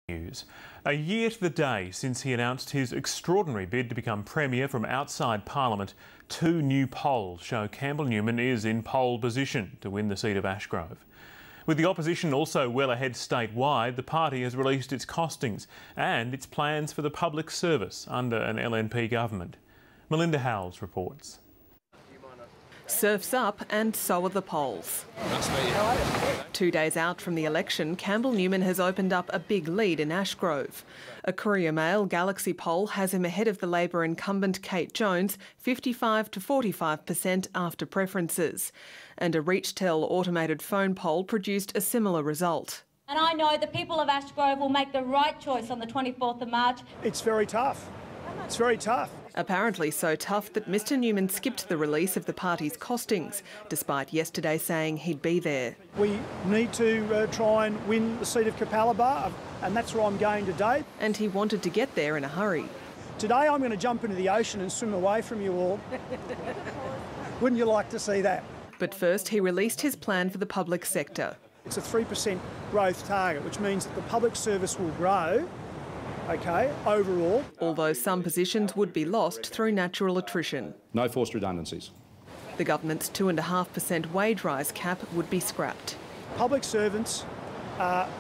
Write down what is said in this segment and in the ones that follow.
News. A year to the day since he announced his extraordinary bid to become Premier from outside Parliament, two new polls show Campbell Newman is in pole position to win the seat of Ashgrove. With the opposition also well ahead statewide, the party has released its costings and its plans for the public service under an LNP government. Melinda Howells reports. Surf's up and so are the polls. 2 days out from the election, Campbell Newman has opened up a big lead in Ashgrove. A Courier Mail Galaxy poll has him ahead of the Labor incumbent Kate Jones, 55 to 45% after preferences. And a ReachTel automated phone poll produced a similar result. And I know the people of Ashgrove will make the right choice on the 24th of March. It's very tough. It's very tough. Apparently so tough that Mr Newman skipped the release of the party's costings, despite yesterday saying he'd be there. We need to try and win the seat of Capalaba, and that's where I'm going today. And he wanted to get there in a hurry. Today I'm going to jump into the ocean and swim away from you all. Wouldn't you like to see that? But first he released his plan for the public sector. It's a 3% growth target, which means that the public service will grow, okay, overall. Although some positions would be lost through natural attrition. No forced redundancies. The government's 2.5% wage rise cap would be scrapped. Public servants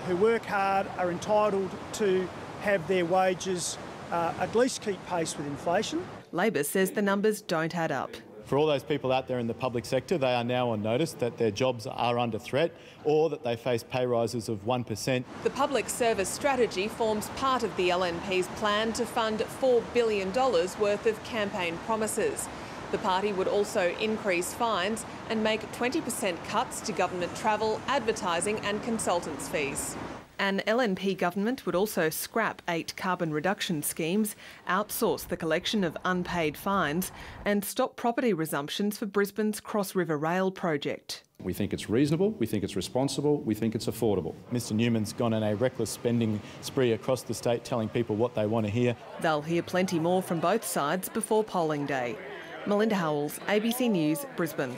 who work hard are entitled to have their wages at least keep pace with inflation. Labor says the numbers don't add up. For all those people out there in the public sector, they are now on notice that their jobs are under threat or that they face pay rises of 1%. The public service strategy forms part of the LNP's plan to fund $4 billion worth of campaign promises. The party would also increase fines and make 20% cuts to government travel, advertising and consultants' fees. An LNP government would also scrap 8 carbon reduction schemes, outsource the collection of unpaid fines and stop property resumptions for Brisbane's Cross River Rail project. We think it's reasonable, we think it's responsible, we think it's affordable. Mr Newman's gone on a reckless spending spree across the state, telling people what they want to hear. They'll hear plenty more from both sides before polling day. Melinda Howells, ABC News, Brisbane.